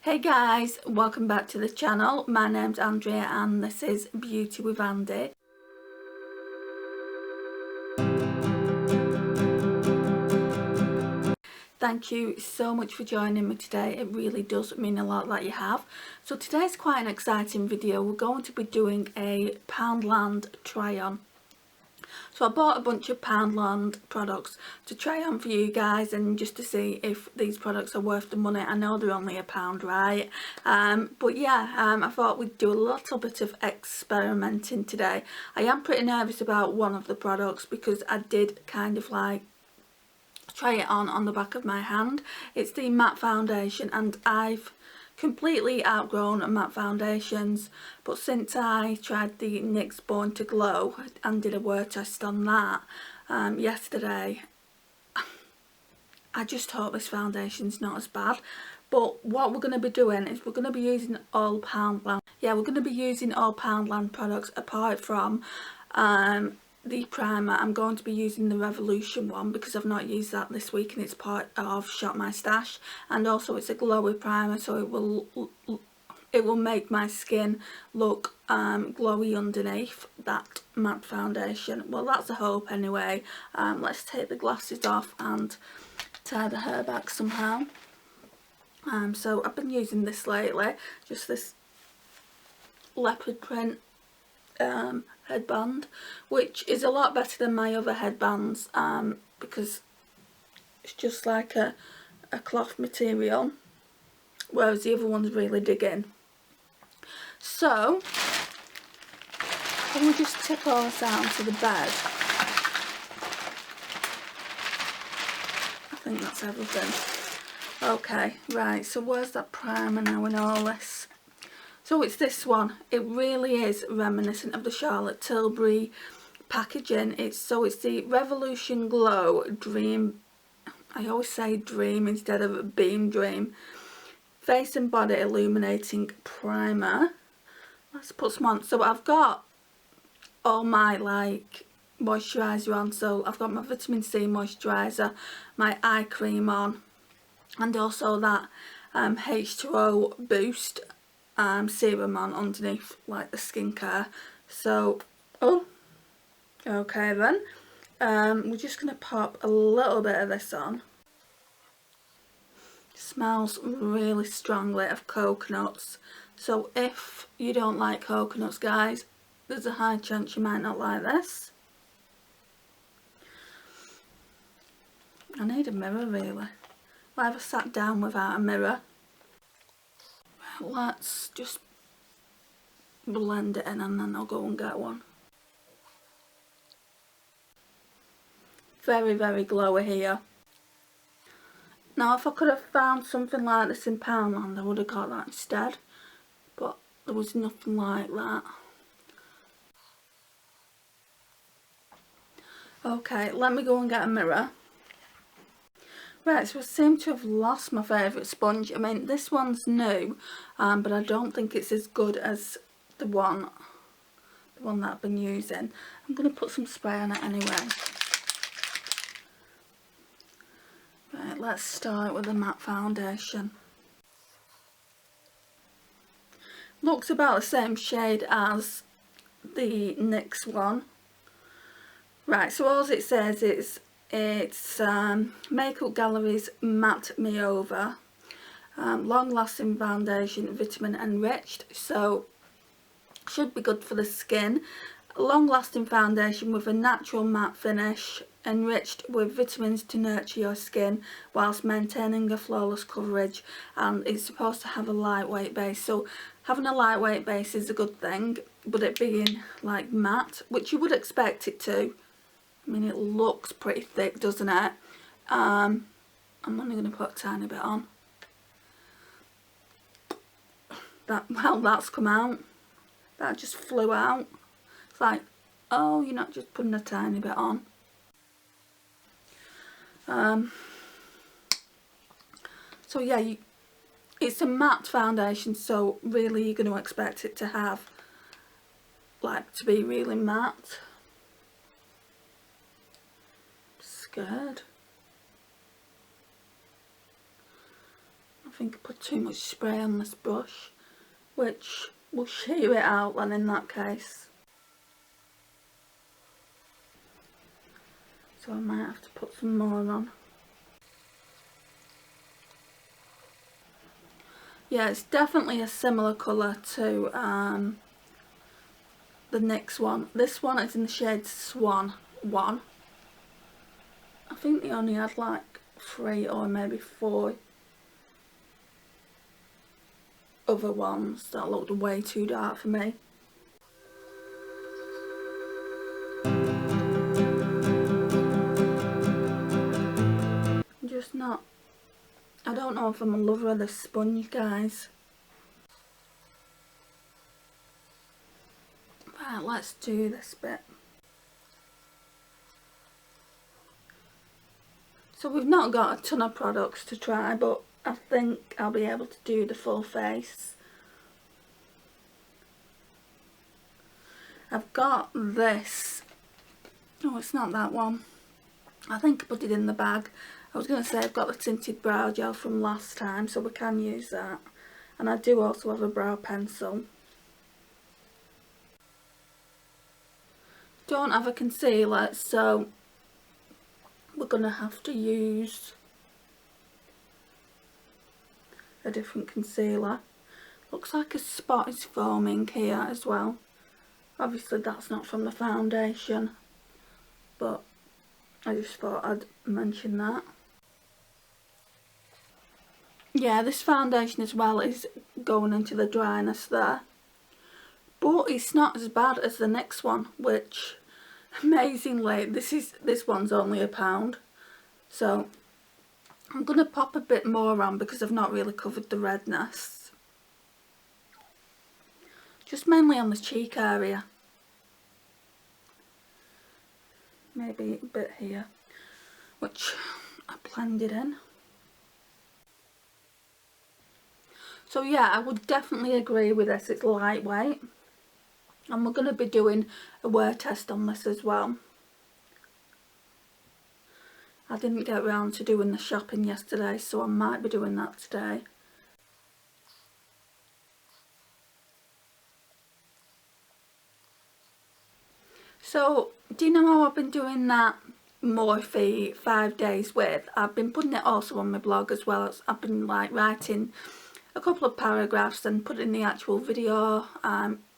Hey guys, welcome back to the channel. My name's Andrea and this is Beauty with Andy. Thank you so much for joining me today. It really does mean a lot that you have. So today's quite an exciting video. We're going to be doing a Poundland try on. So I bought a bunch of Poundland products to try on for you guys and just to see if these products are worth the money. I know they're only £1, right? But yeah, I thought we'd do a little bit of experimenting today. I am pretty nervous about one of the products because I did kind of like try it on the back of my hand. It's the matte foundation and I've completely outgrown matte foundations, but since I tried the NYX Born to Glow and did a wear test on that yesterday, I just hope this foundation's not as bad. But what we're going to be doing is we're going to be using all Poundland. Yeah, we're going to be using all Poundland products apart from the primer. I'm going to be using the Revolution one because I've not used that this week and it's part of Shop My Stash, and also it's a glowy primer, so it will make my skin look glowy underneath that matte foundation. Well, that's a hope anyway. Let's take the glasses off and tie the hair back somehow. So I've been using this lately, just this leopard print headband, which is a lot better than my other headbands because it's just like a cloth material, whereas the other ones really dig in. So can we just tip all this out onto the bed? I think that's everything. Okay, right, so where's that primer now in all this? So it's this one. It really is reminiscent of the Charlotte Tilbury packaging. It's the Revolution Glow Dream. I always say Dream instead of Beam Dream. Face and Body Illuminating Primer. Let's put some on. So I've got all my like moisturiser on. So I've got my vitamin C moisturiser, my eye cream on, and also that H2O Boost serum on underneath, like the skincare. So okay then, we're just going to pop a little bit of this on. It smells really strongly of coconuts, so if you don't like coconuts, guys, there's a high chance you might not like this. I need a mirror really. I've ever sat down without a mirror. Let's just blend it in and then I'll go and get one. Very, very glowy here. Now if I could have found something like this in Poundland, I would have got that instead, but there was nothing like that. Okay, let me go and get a mirror. Right, so I seem to have lost my favourite sponge. I mean, this one's new, but I don't think it's as good as the one that I've been using. I'm going to put some spray on it anyway. Right, let's start with the matte foundation. Looks about the same shade as the NYX one. Right, so all it says is it's Makeup Gallery's Matte Me Over, long lasting foundation, vitamin enriched, so should be good for the skin. Long lasting foundation with a natural matte finish, enriched with vitamins to nurture your skin whilst maintaining a flawless coverage, and it's supposed to have a lightweight base. So having a lightweight base is a good thing, but it being like matte, which you would expect it to. I mean, it looks pretty thick, doesn't it? I'm only going to put a tiny bit on. That's come out. That just flew out. It's like, oh, you're not just putting a tiny bit on. So yeah, it's a matte foundation, so really you're going to expect it to have, like, to be really matte. Scared. think I put too much spray on this brush, which will shear it out then in that case. So I might have to put some more on. Yeah, it's definitely a similar colour to the next one. This one is in the shade Swan 1. I think they only had like 3 or maybe 4 other ones that looked way too dark for me. I'm just not, I don't know if I'm a lover of this sponge, guys. Right, let's do this bit. So we've not got a ton of products to try, but I think I'll be able to do the full face. I've got this. Oh, it's not that one. I think I put it in the bag. I was going to say I've got the tinted brow gel from last time, so we can use that. And I do also have a brow pencil. Don't have a concealer, so we're going to have to use a different concealer. Looks like a spot is forming here as well. Obviously that's not from the foundation, but I just thought I'd mention that. Yeah, this foundation as well is going into the dryness there. But it's not as bad as the next one, which amazingly this one's only £1. So I'm going to pop a bit more on because I've not really covered the redness. Just mainly on the cheek area. Maybe a bit here, which I blended in. So yeah, I would definitely agree with this. It's lightweight. And we're going to be doing a wear test on this as well. I didn't get around to doing the shopping yesterday, so I might be doing that today. So, do you know how I've been doing that Morphe 5 days with? I've been putting it also on my blog as well. I've been like writing a couple of paragraphs and putting the actual video,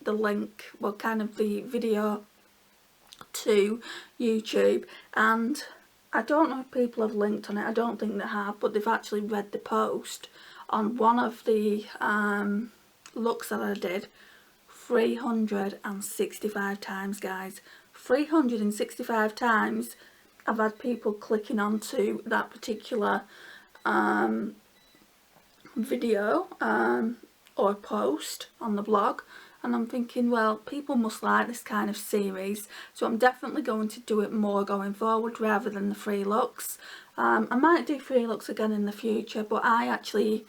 the link, well kind of the video to YouTube, and I don't know if people have linked on it. I don't think they have, but they've actually read the post on one of the looks that I did 365 times, guys. 365 times I've had people clicking onto that particular video or post on the blog, and I'm thinking, well, people must like this kind of series, so I'm definitely going to do it more going forward rather than the free looks. I might do free looks again in the future, but I actually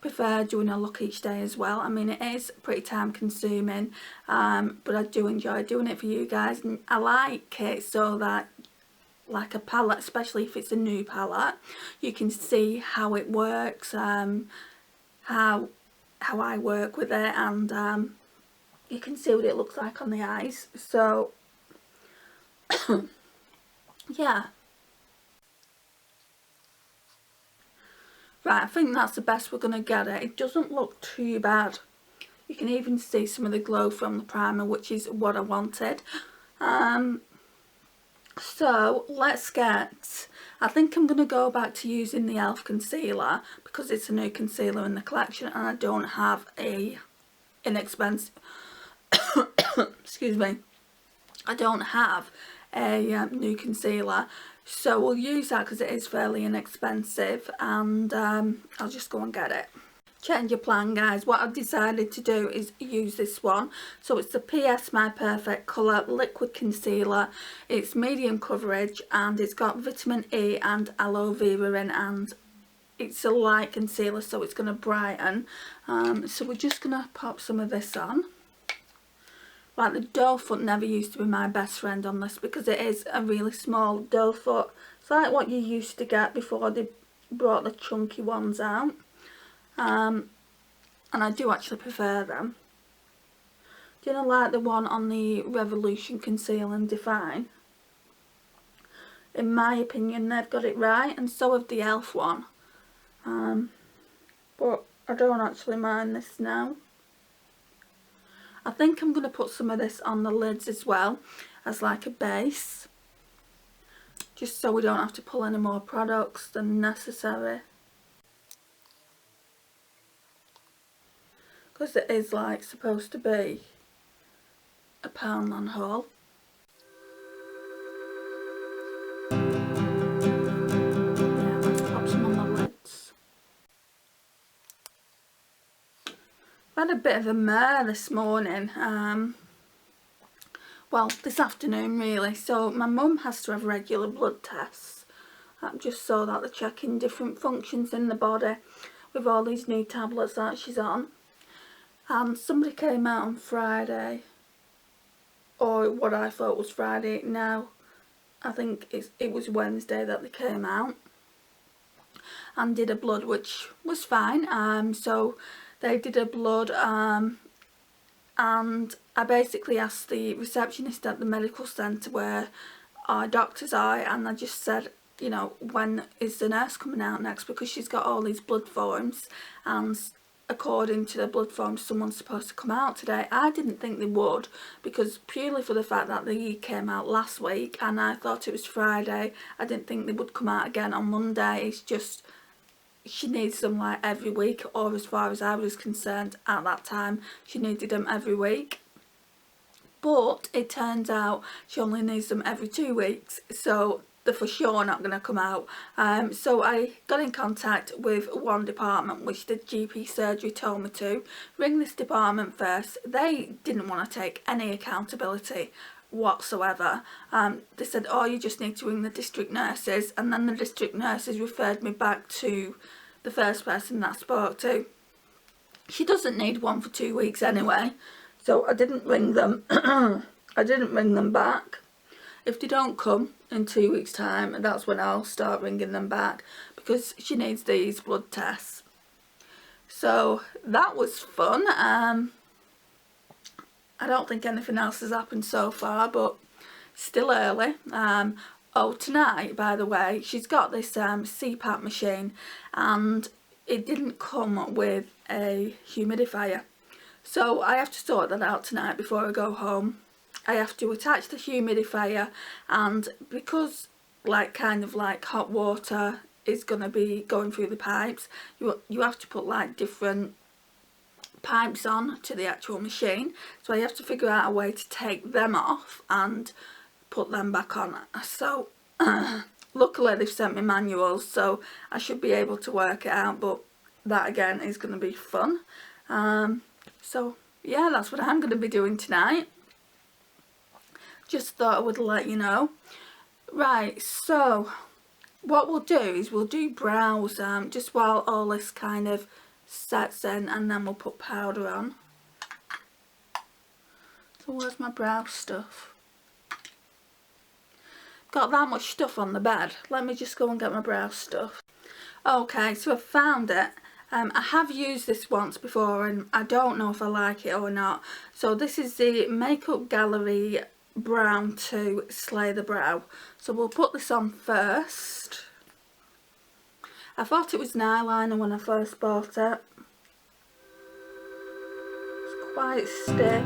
prefer doing a look each day as well. I mean, it is pretty time consuming, but I do enjoy doing it for you guys, and I like it so that, like a palette, especially if it's a new palette, you can see how it works, how I work with it, and you can see what it looks like on the eyes. So yeah, right, I think that's the best we're going to get it. It doesn't look too bad. You can even see some of the glow from the primer, which is what I wanted. So let's get, I think I'm going to go back to using the e.l.f. concealer because it's a new concealer in the collection and I don't have a inexpensive excuse me, I don't have a new concealer, so we'll use that because it is fairly inexpensive, and I'll just go and get it. Change your plan, guys. What I've decided to do is use this one. So it's the PS My Perfect Colour Liquid Concealer. It's medium coverage and it's got vitamin E and aloe vera in, and it's a light concealer, so it's going to brighten. So we're just going to pop some of this on. Like, the doe foot never used to be my best friend on this because it is a really small doe foot. It's like what you used to get before they brought the chunky ones out. and I do actually prefer them. Do you know, like the one on the Revolution Conceal and Define? In my opinion, they've got it right, and so have the e.l.f. one. But I don't actually mind this now. I think I'm going to put some of this on the lids as well as like a base, just so we don't have to pull any more products than necessary, because it is like supposed to be a Poundland haul. Yeah, let's pop some on the lids. I had a bit of a mare this morning, well, this afternoon really. So my mum has to have regular blood tests, just so that they're checking different functions in the body with all these new tablets that she's on. And somebody came out on Friday, or what I thought was Friday, now I think it was Wednesday that they came out, and did a blood, which was fine. So they did a blood, and I basically asked the receptionist at the medical centre where our doctors are, and I just said, you know, when is the nurse coming out next, because she's got all these blood forms, and according to the blood forms someone's supposed to come out today. I didn't think they would, because purely for the fact that they came out last week and I thought it was Friday. I didn't think they would come out again on Monday. It's just, she needs them like every week, or as far as I was concerned at that time, she needed them every week. But it turns out she only needs them every 2 weeks, so they're for sure not going to come out. So I got in contact with one department, which the GP surgery told me to ring this department first. They didn't want to take any accountability whatsoever. They said, oh, you just need to ring the district nurses, and then the district nurses referred me back to the first person that I spoke to. She doesn't need one for 2 weeks anyway, so I didn't ring them. I didn't ring them back. If they don't come in 2 weeks time, that's when I'll start ringing them back, because she needs these blood tests. So that was fun. I don't think anything else has happened so far, but still early. Oh, tonight, by the way, she's got this CPAP machine, and it didn't come with a humidifier. So I have to sort that out tonight before I go home. I have to attach the humidifier, and because like kind of like hot water is going to be going through the pipes, you have to put like different pipes on to the actual machine. So I have to figure out a way to take them off and put them back on. So luckily they've sent me manuals, so I should be able to work it out, but that again is going to be fun. So yeah, that's what I'm going to be doing tonight. Just thought I would let you know. Right, so what we'll do is we'll do brows just while all this kind of sets in, and then we'll put powder on. So where's my brow stuff? Got that much stuff on the bed. Let me just go and get my brow stuff. Okay, so I found it. I have used this once before and I don't know if I like it or not. So this is the Makeup Gallery Brown 2 Slay the Brow. So we'll put this on first. I thought it was an eyeliner when I first bought it. It's quite stiff.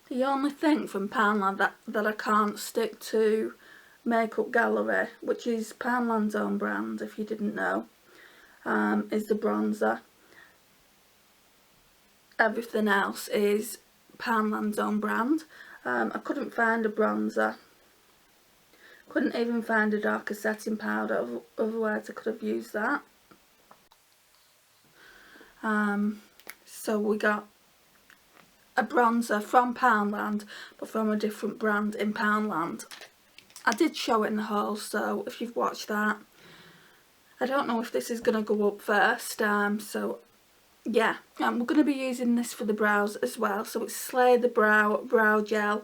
The only thing from Poundland that I can't stick to Makeup Gallery, which is Poundland's own brand if you didn't know, is the bronzer. Everything else is Poundland's own brand. I couldn't find a bronzer. Couldn't even find a darker setting powder, otherwise I could have used that. So we got a bronzer from Poundland, but from a different brand in Poundland. I did show it in the haul, so if you've watched that, I don't know if this is going to go up first, so yeah, we're going to be using this for the brows as well. So it's Slay the Brow Gel.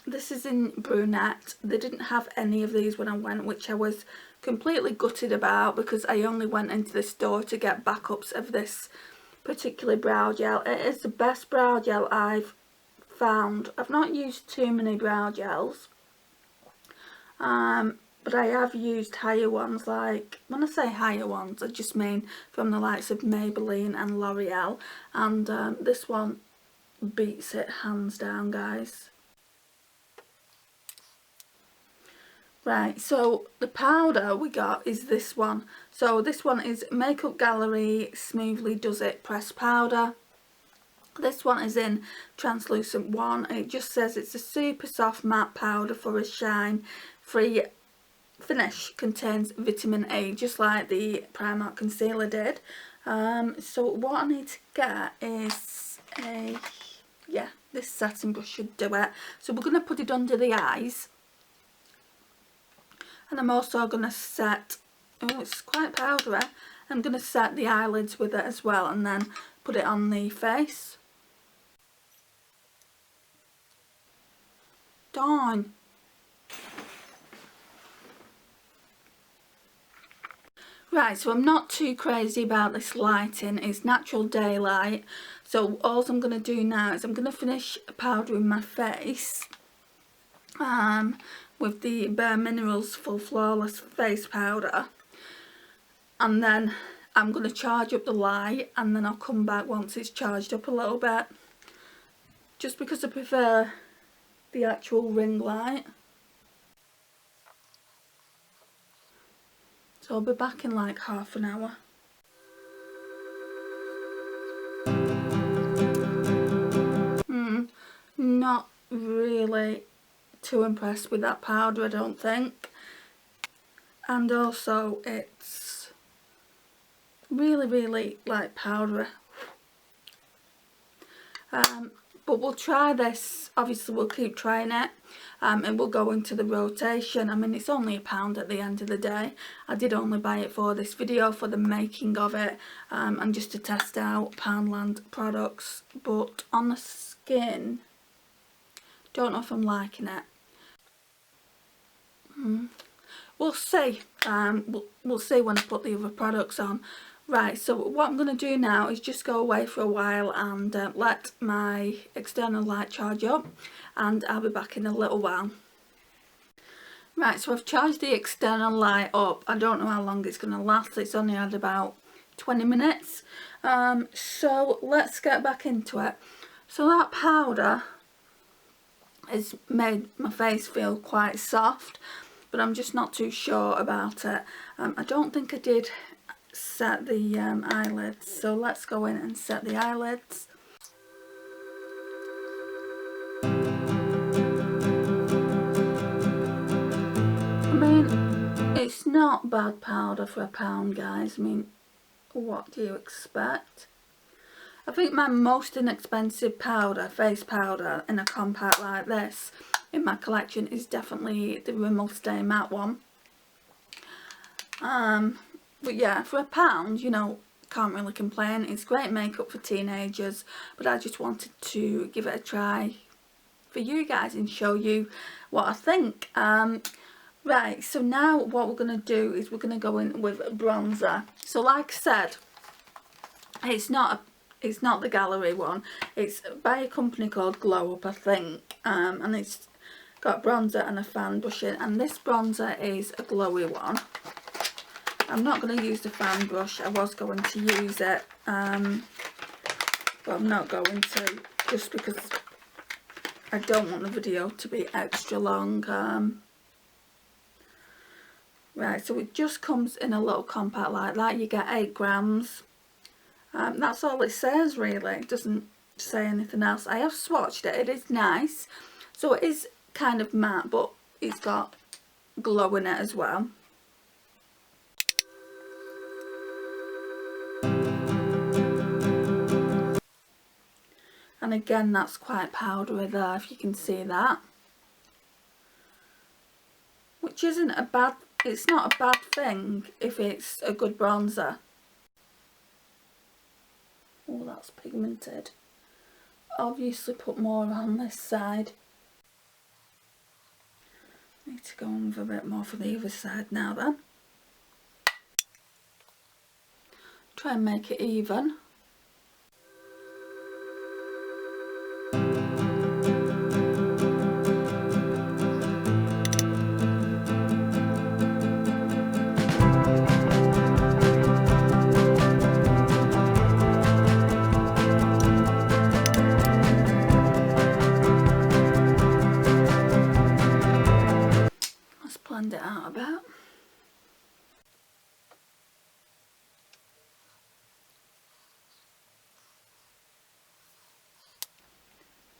This is in brunette. They didn't have any of these when I went, which I was completely gutted about, because I only went into the store to get backups of this particular brow gel. It is the best brow gel I've found. I've not used too many brow gels, but I have used higher ones. Like, when I say higher ones, I just mean from the likes of Maybelline and L'Oreal, and this one beats it hands down, guys. Right, so the powder we got is this one. So this one is Makeup Gallery Smoothly Does It Pressed Powder. This one is in translucent 1. It just says it's a super soft matte powder for a shine free finish, contains vitamin A, just like the Primark concealer did. So what I need to get is this satin brush should do it. So we're going to put it under the eyes, and I'm also going to set, oh, it's quite powdery, I'm going to set the eyelids with it as well, and then put it on the face. Darn. Right, so I'm not too crazy about this lighting. It's natural daylight. So all I'm going to do now is I'm going to finish powdering my face with the Bare Minerals Full Flawless Face Powder. And then I'm going to charge up the light, and then I'll come back once it's charged up a little bit. Just because I prefer the actual ring light. So I'll be back in like half an hour. Not really too impressed with that powder, I don't think. And also it's really like powdery. But we'll try this. Obviously we'll keep trying it, and we'll go into the rotation. I mean, it's only £1 at the end of the day. I did only buy it for this video, for the making of it, and just to test out Poundland products. But on the skin, don't know if I'm liking it. We'll see. We'll see when I put the other products on. Right, so what I'm going to do now is just go away for a while and let my external light charge up, and I'll be back in a little while. Right, so I've charged the external light up. I don't know how long it's going to last. It's only had about 20 minutes. So let's get back into it. So that powder has made my face feel quite soft, but I'm just not too sure about it. I don't think I did set the eyelids, so let's go in and set the eyelids. I mean, it's not bad powder for £1, guys. I mean, what do you expect? I think my most inexpensive powder, face powder, in a compact like this in my collection is definitely the Rimmel Stay Matte one. But yeah, for £1, you know, can't really complain. It's great makeup for teenagers, but I just wanted to give it a try for you guys and show you what I think. Right, so now what we're going to do is we're going to go in with bronzer. So like I said, it's not the Gallery one. It's by a company called Glow Up, I think, and it's got bronzer and a fan brush in, and this bronzer is a glowy one. I'm not going to use the fan brush. I was going to use it, but I'm not going to, just because I don't want the video to be extra long. Right, so it just comes in a little compact like that. You get 8 grams. That's all it says, really. It doesn't say anything else. I have swatched it. It is nice. So it is kind of matte, but it's got glow in it as well. And again, that's quite powdery there, if you can see that. Which isn't a bad, it's not a bad thing if it's a good bronzer. Oh, that's pigmented. Obviously put more on this side. Need to go on with a bit more for the other side now then. Try and make it even. Blend it out a bit.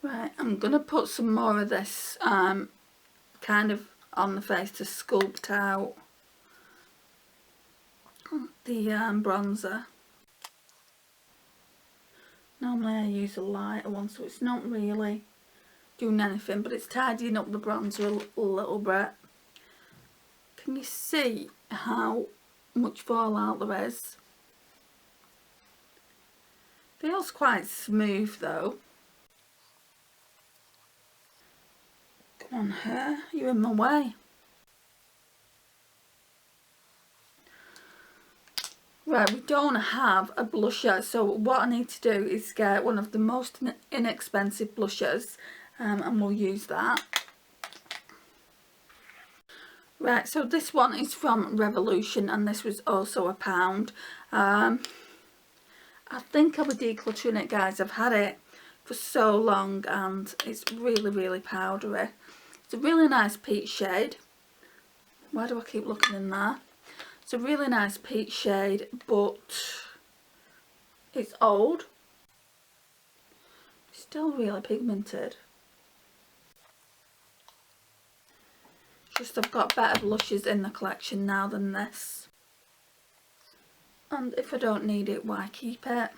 Right, I'm going to put some more of this kind of on the face to sculpt out the bronzer. Normally I use a lighter one, so it's not really doing anything, but it's tidying up the bronzer a little bit. Can you see how much fallout there is? Feels quite smooth though. Come on, hair, you're in my way. Right, we don't have a blusher, so what I need to do is get one of the most inexpensive blushers, and we'll use that. Right, so this one is from Revolution, and this was also £1. I think I'll be decluttering it, guys. I've had it for so long and it's really, really powdery. It's a really nice peach shade. Why do I keep looking in there? It's a really nice peach shade, but it's old. Still really pigmented. Just I've got better blushes in the collection now than this. And if I don't need it, why keep it?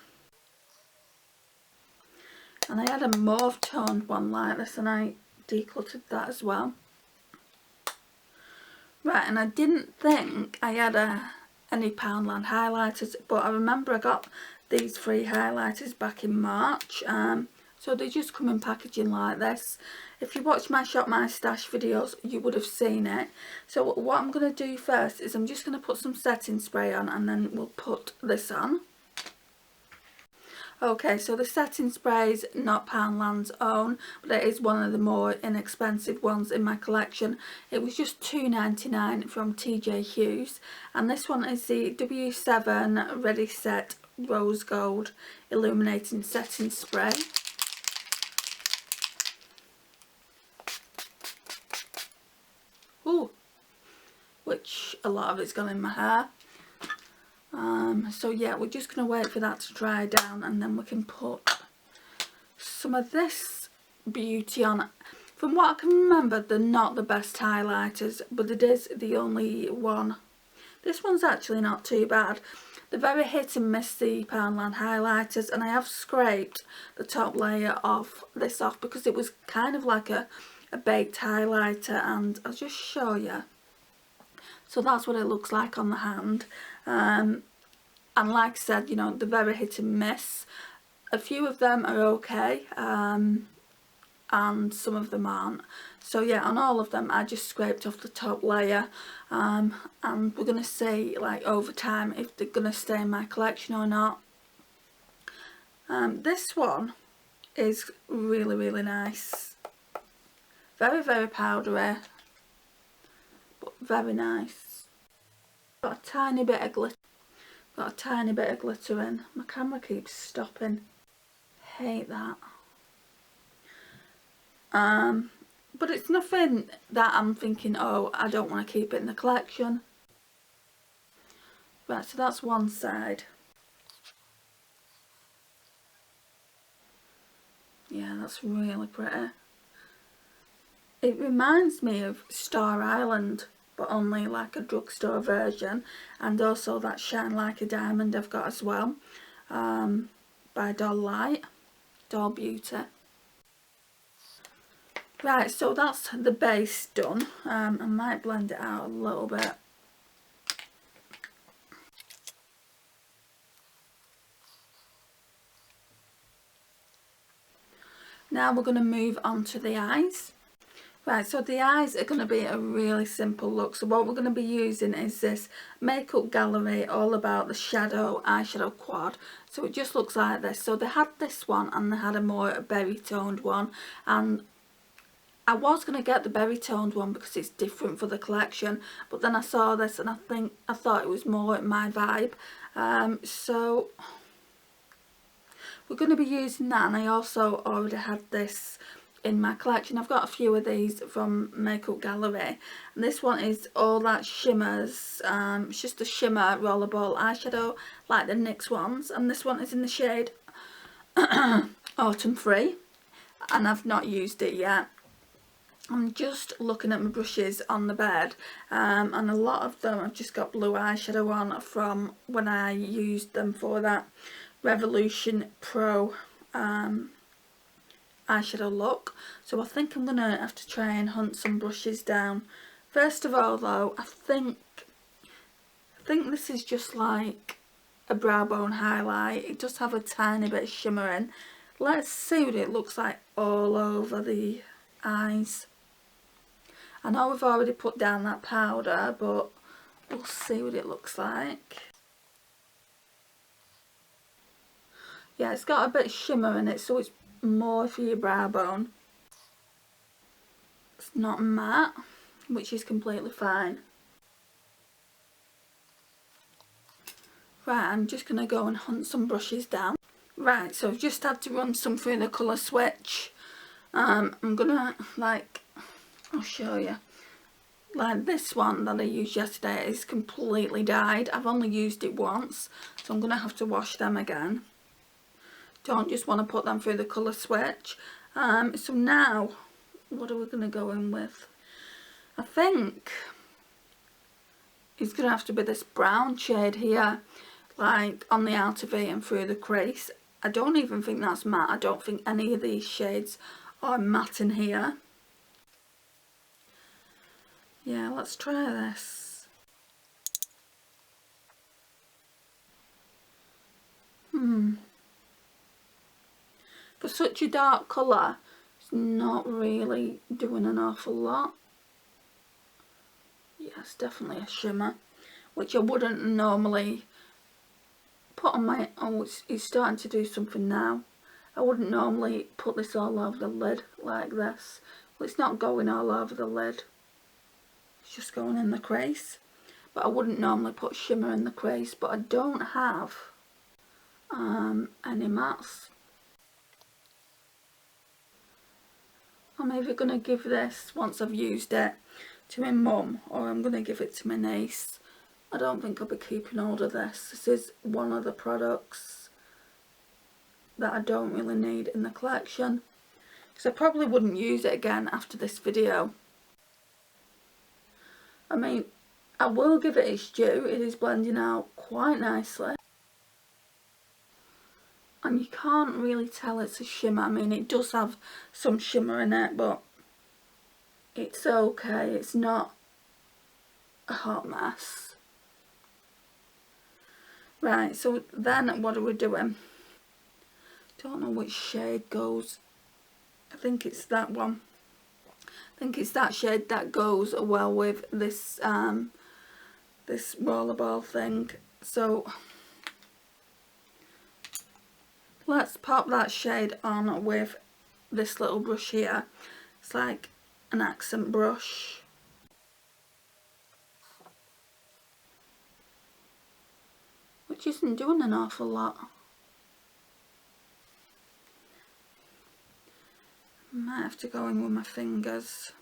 And I had a mauve toned one like this and I decluttered that as well. Right, and I didn't think I had any Poundland highlighters, but I remember I got these 3 highlighters back in March. So they just come in packaging like this. If you watch my Shop My Stash videos, you would have seen it. So what I'm going to do first is I'm just going to put some setting spray on and then we'll put this on. Okay, so the setting spray is not Poundland's own, but it is one of the more inexpensive ones in my collection. It was just £2.99 from TJ Hughes, and this one is the W7 Ready Set Rose Gold Illuminating Setting Spray. Ooh, which a lot of it's gone in my hair. So yeah, we're just going to wait for that to dry down and then we can put some of this beauty on. From what I can remember, they're not the best highlighters, but it is the only one. This one's actually not too bad. They're very hit and miss, the Poundland highlighters, and I have scraped the top layer of this off because it was kind of like a baked highlighter, and I'll just show you. So that's what it looks like on the hand. And like I said, you know, they're very hit and miss. A few of them are okay, and some of them aren't. So yeah, on all of them I just scraped off the top layer, and we're going to see, like, over time if they're going to stay in my collection or not. This one is really, really nice. Very, very powdery, but very nice. Got a tiny bit of glitter. Got a tiny bit of glitter in. My camera keeps stopping. Hate that. But it's nothing that I'm thinking, oh, I don't want to keep it in the collection. Right, so that's one side. Yeah, that's really pretty. It reminds me of Star Island, but only like a drugstore version, and also that Shine Like a Diamond I've got as well, by Doll Light, Doll Beauty. Right, so that's the base done. I might blend it out a little bit. Now we're going to move on to the eyes. Right, so the eyes are going to be a really simple look. So what we're going to be using is this Makeup Gallery All About the Shadow eyeshadow quad. So it just looks like this. So they had this one and they had a more berry toned one, and I was going to get the berry toned one because it's different for the collection, but then I saw this and I thought it was more my vibe. So we're going to be using that, and I also already had this in my collection. I've got a few of these from Makeup Gallery, and this one is All That Shimmers. It's just a shimmer rollerball eyeshadow like the NYX ones, and this one is in the shade Autumn Free, and I've not used it yet. I'm just looking at my brushes on the bed, and a lot of them I've just got blue eyeshadow on from when I used them for that Revolution Pro eyeshadow look. So I think I'm gonna have to try and hunt some brushes down. First of all though, I think this is just like a brow bone highlight. It does have a tiny bit of shimmer in. Let's see what it looks like all over the eyes. I know we've already put down that powder, but we'll see what it looks like. Yeah, it's got a bit of shimmer in it, so it's more for your brow bone. It's not matte, which is completely fine. Right, I'm just going to go and hunt some brushes down. Right, so I've just had to run some through the colour switch. I'm going to, I'll show you. Like this one that I used yesterday is completely dyed. I've only used it once, so I'm going to have to wash them again. Don't just want to put them through the colour switch. So now, what are we going to go in with? I think it's going to have to be this brown shade here, like on the outer V and through the crease. I don't even think that's matte. I don't think any of these shades are matte in here. Yeah, let's try this. For such a dark colour, it's not really doing an awful lot. Yeah, it's definitely a shimmer, which I wouldn't normally put on my... Oh, it's starting to do something now. I wouldn't normally put this all over the lid like this. Well, it's not going all over the lid. It's just going in the crease. But I wouldn't normally put shimmer in the crease, but I don't have any mattes. I'm either going to give this, once I've used it, to my mum, or I'm going to give it to my niece. I don't think I'll be keeping hold of this. This is one of the products that I don't really need in the collection, because I probably wouldn't use it again after this video. I mean, I will give it its due. It is blending out quite nicely. And you can't really tell it's a shimmer. I mean, it does have some shimmer in it, but it's okay. It's not a hot mess. Right, so then what are we doing? Don't know which shade goes. I think it's that one. I think it's that shade that goes well with this this rollerball thing. So let's pop that shade on with this little brush here. It's like an accent brush. Which isn't doing an awful lot. Might have to go in with my fingers.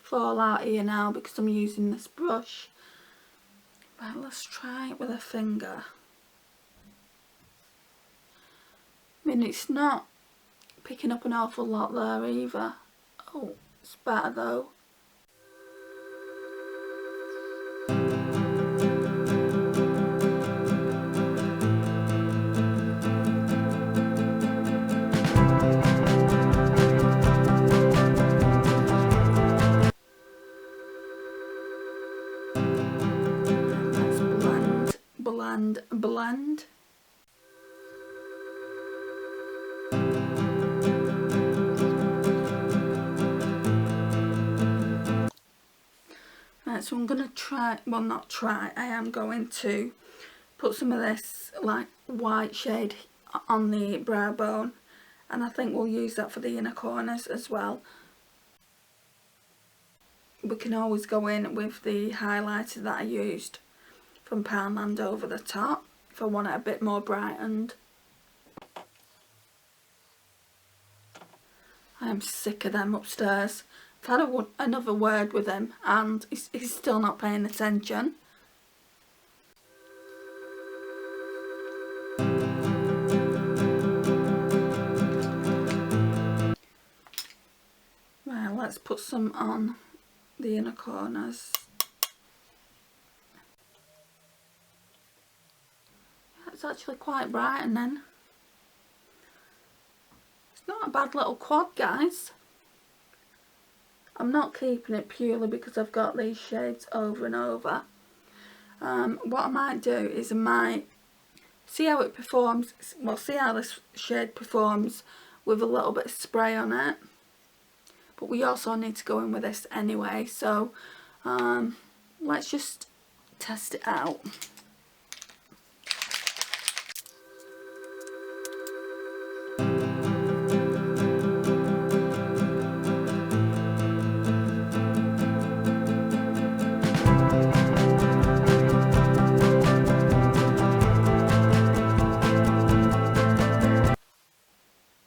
Fall out here now because I'm using this brush. Right, let's try it with a finger. I mean, it's not picking up an awful lot there either. Oh, it's better though. Let's blend. Right, so I'm going to try, well not try, I am going to put some of this like white shade on the brow bone, and I think we'll use that for the inner corners as well. We can always go in with the highlighter that I used from Poundland over the top if I want it a bit more brightened. I am sick of them upstairs. I've had another word with him and he's still not paying attention. Right, let's put some on the inner corners. It's actually quite bright, and then it's not a bad little quad, guys. I'm not keeping it purely because I've got these shades over and over. What I might do is I might see how it performs, well, see how this shade performs with a little bit of spray on it. But we also need to go in with this anyway, so let's just test it out.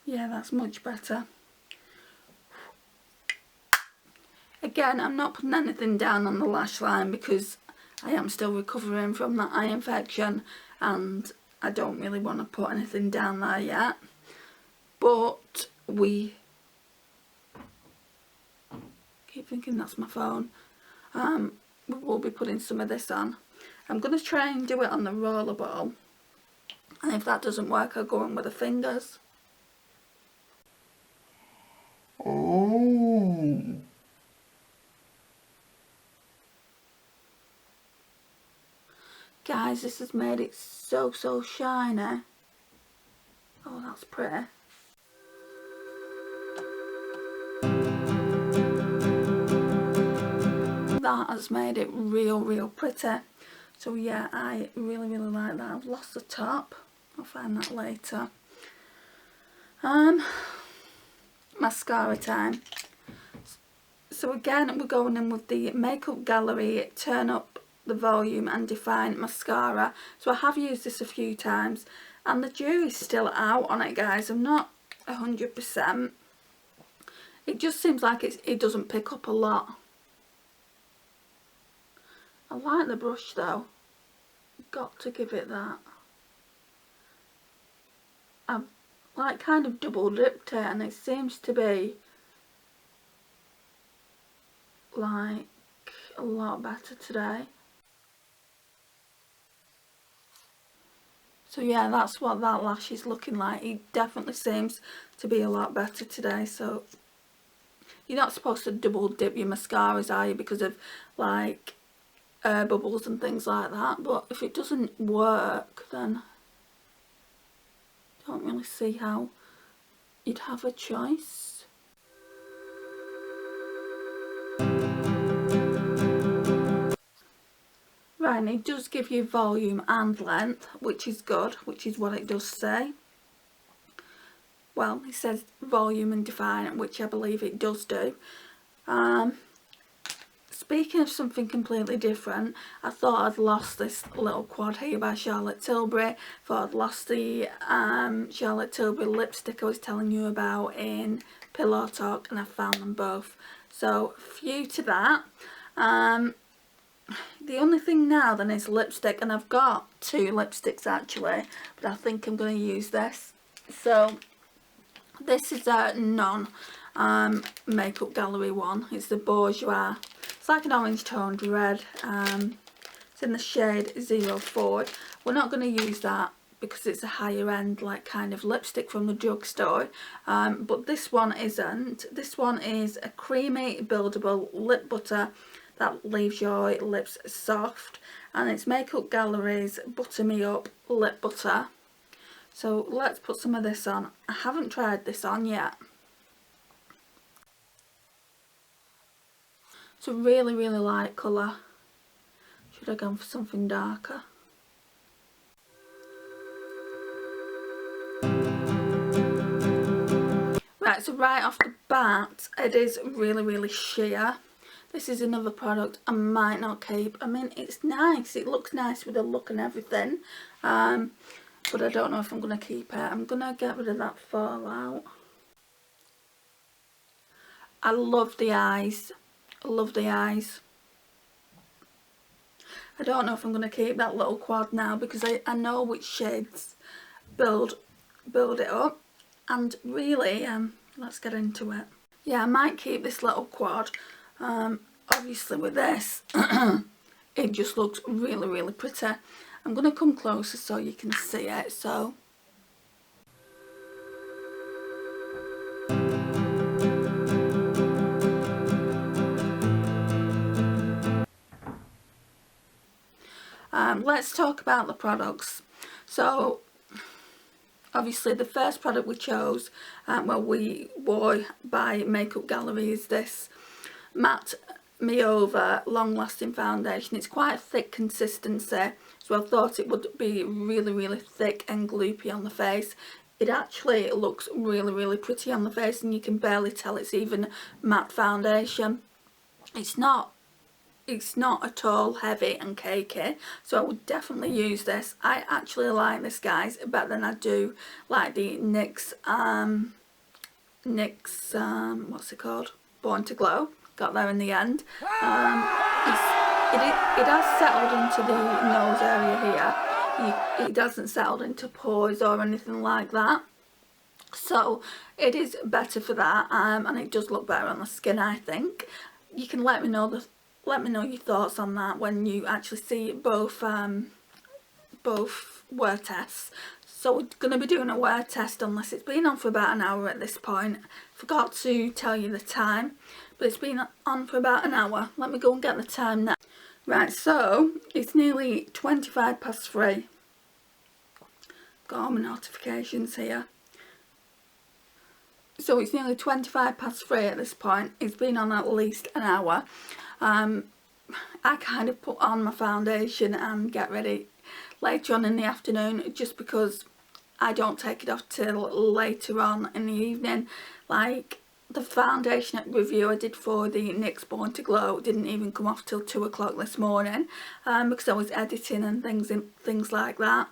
Yeah, that's much better. Again, I'm not putting anything down on the lash line because I am still recovering from that eye infection and I don't really want to put anything down there yet. But we keep thinking that's my phone. We will be putting some of this on. I'm going to try and do it on the roller ball, and if that doesn't work I'll go in with the fingers. Oh. Guys, this has made it so shiny. Oh, that's pretty. That has made it real pretty. So yeah, I really like that. I've lost the top. I'll find that later. Mascara time. So again, we're going in with the Makeup Gallery Turn Up the Volume and Define Mascara. So I have used this a few times and the jury's still out on it, guys. I'm not 100%. It just seems like it doesn't pick up a lot. I like the brush though. Got to give it that. I've like kind of double dipped it and it seems to be like a lot better today. So yeah, that's what that lash is looking like. It definitely seems to be a lot better today. So you're not supposed to double dip your mascaras, are you, because of like air bubbles and things like that. But if it doesn't work, then I don't really see how you'd have a choice. Right, and it does give you volume and length, which is good, which is what it does say. Well, it says volume and define, which I believe it does do. Speaking of something completely different, I thought I'd lost this little quad here by Charlotte Tilbury. Thought I'd lost the Charlotte Tilbury lipstick I was telling you about in Pillow Talk, and I found them both. So, few to that. The only thing now then is lipstick, and I've got two lipsticks actually, but I think I'm going to use this. So this is a Makeup Gallery one. It's the Bourgeois. It's like an orange toned red. It's in the shade 04. We're not going to use that because it's a higher end like kind of lipstick from the drugstore, but this one isn't. This one is a creamy buildable lip butter that leaves your lips soft, and it's Makeup Gallery's Butter Me Up Lip Butter. So let's put some of this on. I haven't tried this on yet. It's a really, really light colour. Should have gone for something darker. Right, so right off the bat, it is really, really sheer. This is another product I might not keep. I mean, it's nice. It looks nice with the look and everything. But I don't know if I'm going to keep it. I'm going to get rid of that fallout. I love the eyes. I love the eyes. I don't know if I'm going to keep that little quad now because I know which shades build it up. And really, let's get into it. Yeah, I might keep this little quad. Obviously with this, it just looks really, really pretty. I'm going to come closer so you can see it. So let's talk about the products. So obviously the first product we chose, well, we wore by Makeup Gallery, is this matte me over long lasting foundation. It's quite a thick consistency, so I thought it would be really, really thick and gloopy on the face. It actually looks really, really pretty on the face, and you can barely tell it's even matte foundation. It's not at all heavy and cakey, so I would definitely use this. I actually like this, guys, better than I do like the NYX what's it called, Born to Glow. Got there in the end. It has settled into the nose area here. It hasn't settled into pores or anything like that, so it is better for that, and it does look better on the skin, I think. You can let me know your thoughts on that when you actually see both wear tests. So we're going to be doing a wear test on this. It's been on for about an hour at this point. Forgot to tell you the time, but it's been on for about an hour. Let me go and get the time now. Right, so it's nearly 3:25. Got all my notifications here. So it's nearly 3:25 at this point. It's been on at least an hour. I kind of put on my foundation and get ready later on in the afternoon, just because I don't take it off till later on in the evening. Like the foundation review I did for the NYX Born to Glow didn't even come off till 2 o'clock this morning, because I was editing and things like that.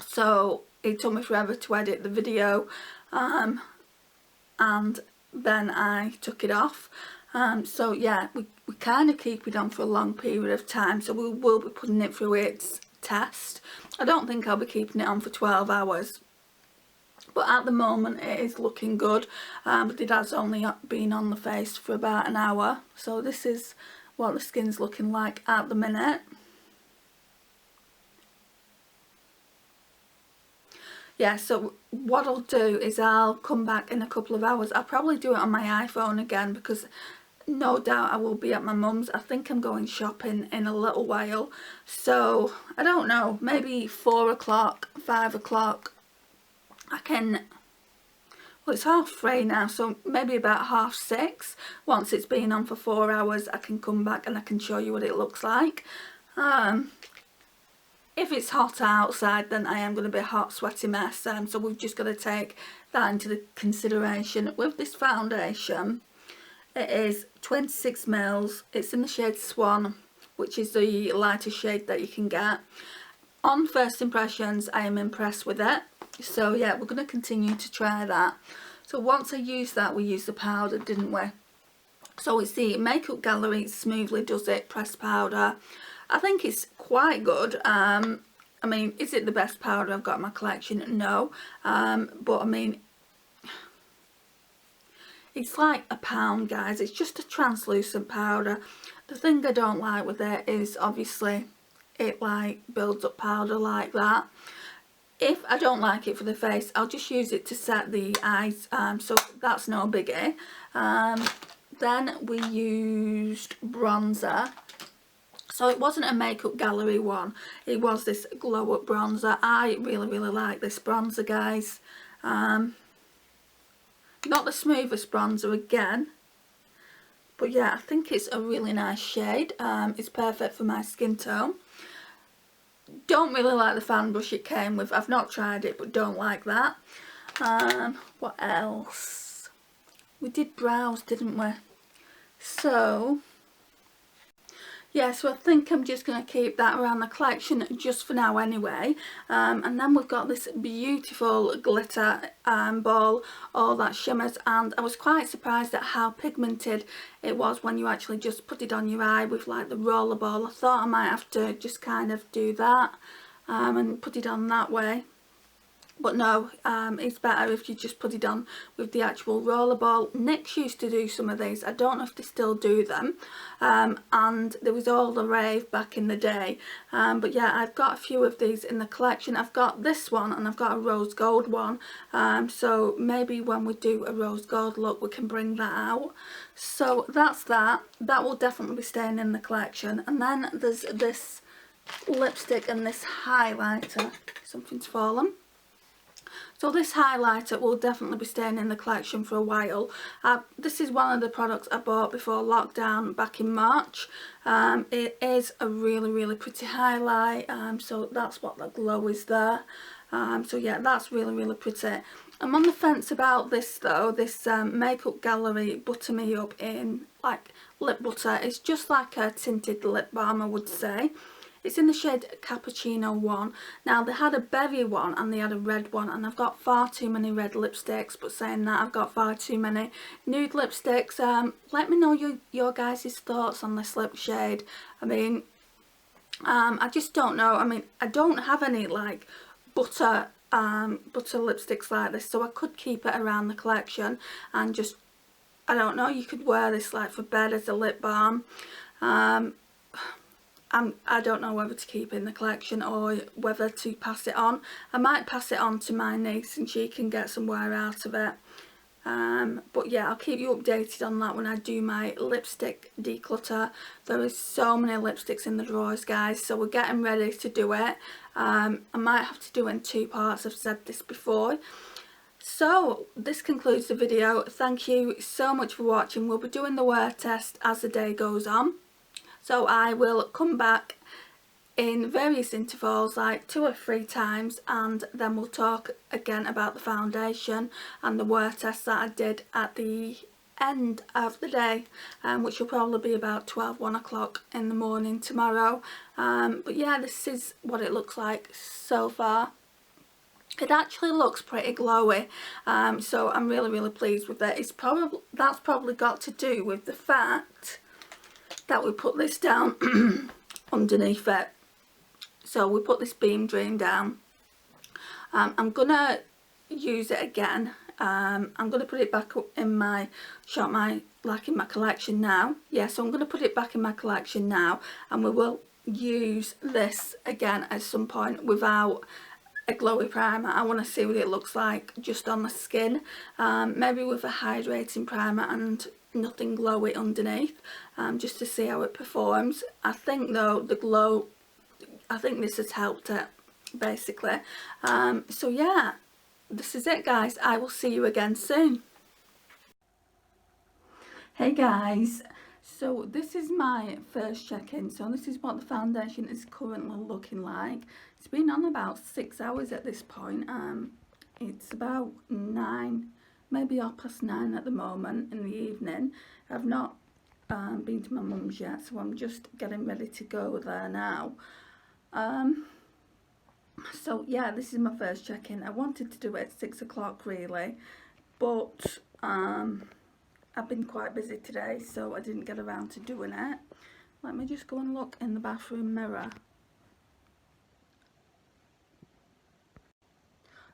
So it took me forever to edit the video, and then I took it off. So yeah, we kind of keep it on for a long period of time, so we will be putting it through its test. I don't think I'll be keeping it on for 12 hours, but at the moment it is looking good. But it has only been on the face for about an hour, so this is what the skin's looking like at the minute. Yeah, so what I'll do is I'll come back in a couple of hours. I'll probably do it on my iPhone again, because no doubt I will be at my mum's. I think I'm going shopping in a little while, so I don't know, maybe 4 o'clock, 5 o'clock I can, well, it's 3:30 now, so maybe about 6:30, once it's been on for 4 hours, I can come back and I can show you what it looks like. If it's hot outside, then I am going to be a hot, sweaty mess, so we've just got to take that into the consideration. With this foundation, it is 26 mils. It's in the shade Swan, which is the lighter shade that you can get. On first impressions, I am impressed with it. So yeah, we're going to continue to try that. So once I use that, we used the powder, didn't we? So it's the Makeup Gallery Smoothly Does It pressed powder. I think it's quite good. I mean, is it the best powder I've got in my collection? No. But I mean, it's like £1, guys. It's just a translucent powder. The thing I don't like with it is obviously it like builds up powder like that. If I don't like it for the face, I'll just use it to set the eyes, so that's no biggie. Then we used bronzer. So it wasn't a Makeup Gallery one, it was this Glow Up bronzer. I really, really like this bronzer, guys. Not the smoothest bronzer again, But yeah, I think it's a really nice shade. It's perfect for my skin tone. Don't really like the fan brush it came with. I've not tried it, but don't like that. What else? We did brows, didn't we? So yeah, so I think I'm just going to keep that around the collection just for now anyway. And then we've got this beautiful glitter ball, all that shimmers, and I was quite surprised at how pigmented it was when you actually just put it on your eye with like the roller ball. I thought I might have to just kind of do that and put it on that way. But no, it's better if you just put it on with the actual rollerball. NYX used to do some of these. I don't know if they still do them. And there was all the rave back in the day. But yeah, I've got a few of these in the collection. I've got this one and I've got a rose gold one. So maybe when we do a rose gold look, we can bring that out. So that's that. That will definitely be staying in the collection. And then there's this lipstick and this highlighter. Something's fallen. So this highlighter will definitely be staying in the collection for a while. This is one of the products I bought before lockdown back in March. It is a really pretty highlight, so that's what the glow is there. So yeah, that's really pretty. I'm on the fence about this though, this Makeup Gallery Butter Me Up in like lip butter. It's just like a tinted lip balm, I would say. It's in the shade Cappuccino 1. Now, they had a berry one and they had a red one, and I've got far too many red lipsticks, but saying that, I've got far too many nude lipsticks. Let me know your guys' thoughts on this lip shade. I mean, I just don't know. I mean, I don't have any like butter lipsticks like this, so I could keep it around the collection and just, I don't know, you could wear this like for bed as a lip balm. I don't know whether to keep in the collection or whether to pass it on. I might pass it on to my niece and she can get some wear out of it. But yeah, I'll keep you updated on that when I do my lipstick declutter. There is so many lipsticks in the drawers, guys, so we're getting ready to do it. I might have to do it in 2 parts, I've said this before. So this concludes the video. Thank you so much for watching. We'll be doing the wear test as the day goes on. So I will come back in various intervals, like 2 or 3 times, and then we'll talk again about the foundation and the wear test that I did at the end of the day, which will probably be about 1 o'clock in the morning tomorrow. But yeah, this is what it looks like so far. It actually looks pretty glowy, so I'm really pleased with it. That's probably got to do with the fact that we put this down underneath it. So we put this Beam Dream down. I'm gonna use it again. I'm gonna put it back up in my in my collection now. Yeah, so I'm gonna put it back in my collection now, and we will use this again at some point without a glowy primer. I want to see what it looks like just on the skin, maybe with a hydrating primer and nothing glowy underneath, just to see how it performs. I think though the glow, I think this has helped it basically. So yeah, this is it guys. I will see you again soon. Hey guys, so this is my first check-in. So this is what the foundation is currently looking like. It's been on about 6 hours at this point. It's about 9, maybe 9:30 at the moment in the evening. I've not been to my mum's yet, so I'm just getting ready to go there now. So yeah, this is my first check-in. I wanted to do it at 6 o'clock really, but I've been quite busy today, so I didn't get around to doing it. Let me just go and look in the bathroom mirror.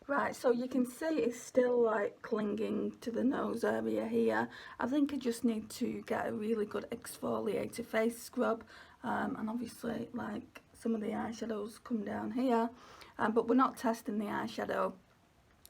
Right, so you can see it's still like clinging to the nose area here. I think I just need to get a really good exfoliator face scrub, and obviously like some of the eyeshadows come down here, but we're not testing the eyeshadow,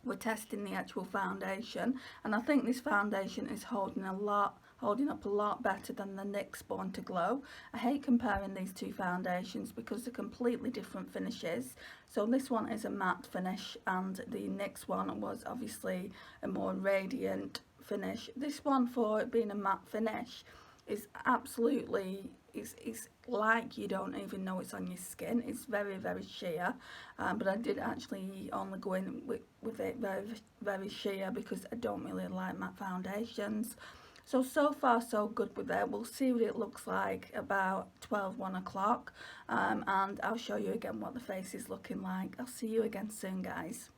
we're testing the actual foundation, and I think this foundation is holding up a lot better than the NYX Born to Glow. I hate comparing these 2 foundations because they're completely different finishes. So this one is a matte finish and the NYX one was obviously a more radiant finish. This one, for it being a matte finish, is absolutely, it's like you don't even know it's on your skin. It's very, very sheer, but I did actually only go in with it very, very sheer because I don't really like matte foundations. So far so good with it. We'll see what it looks like about 1 o'clock, and I'll show you again what the face is looking like. I'll see you again soon, guys.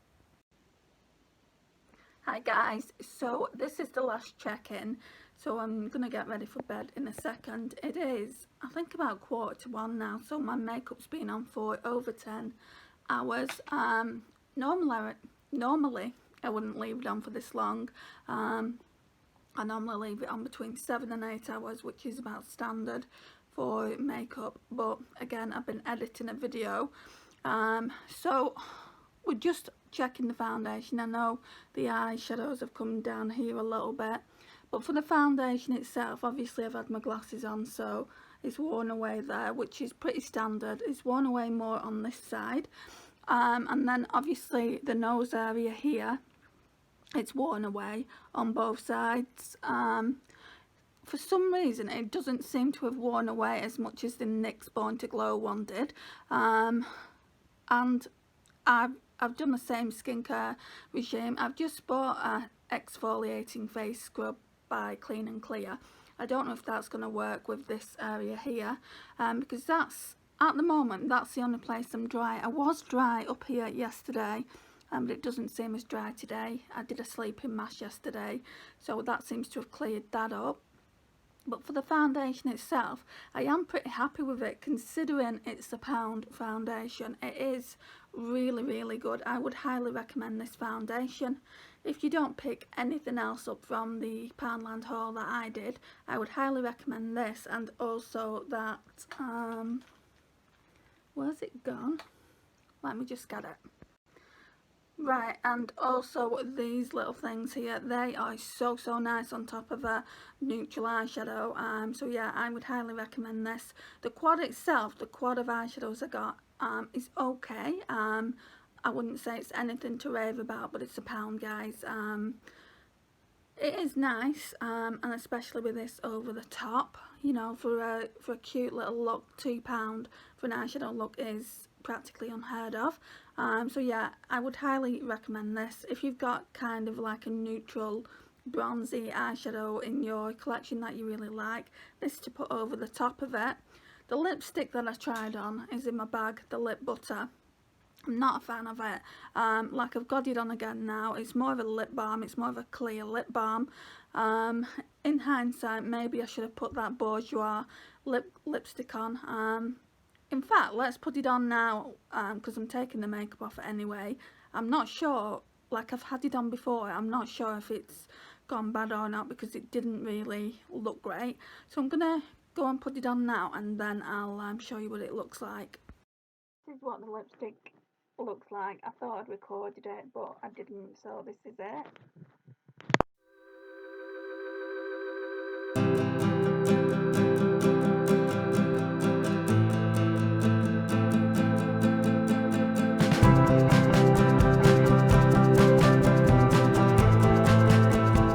Hi guys, so this is the last check-in, so I'm gonna get ready for bed in a second. It is, I think, about 1:15 now, so my makeup's been on for over 10 hours. Normally I wouldn't leave it on for this long. I normally leave it on between 7 and 8 hours, which is about standard for makeup, but again, I've been editing a video, so we're just checking the foundation. I know the eyeshadows have come down here a little bit, but for the foundation itself, obviously I've had my glasses on, so it's worn away there, which is pretty standard. It's worn away more on this side, and then obviously the nose area here, it's worn away on both sides. For some reason it doesn't seem to have worn away as much as the NYX Born to Glow one did, and I've done the same skincare regime. I've just bought a exfoliating face scrub by Clean and Clear. I don't know if that's going to work with this area here, because that's, at the moment, that's the only place I'm dry. I was dry up here yesterday, but it doesn't seem as dry today. I did a sleeping mask yesterday, so that seems to have cleared that up. But for the foundation itself, I am pretty happy with it, considering it's a £1 foundation. It is really, really good. I would highly recommend this foundation. If you don't pick anything else up from the Poundland haul that I did, I would highly recommend this, and also that, where's it gone? Let me just get it. Right, and also these little things here, they are so nice on top of a neutral eyeshadow. So yeah, I would highly recommend this. The quad itself, the quad of eyeshadows I got, is okay. I wouldn't say it's anything to rave about, but it's £1, guys. It is nice, and especially with this over the top, you know, for a cute little look. £2 for an eyeshadow look is practically unheard of. So yeah, I would highly recommend this if you've got kind of like a neutral bronzy eyeshadow in your collection that you really like. This to put over the top of it. The lipstick that I tried on is in my bag, the Lip Butter. I'm not a fan of it. Like, I've got it on again now. It's more of a lip balm. It's more of a clear lip balm. In hindsight, maybe I should have put that Bourjois lipstick on. In fact, let's put it on now, because I'm taking the makeup off anyway. I'm not sure, like, I've had it on before, I'm not sure if it's gone bad or not, because it didn't really look great. So I'm gonna go and put it on now, and then I'll show you what it looks like. This is what the lipstick looks like. I thought I'd recorded it, but I didn't, so this is it.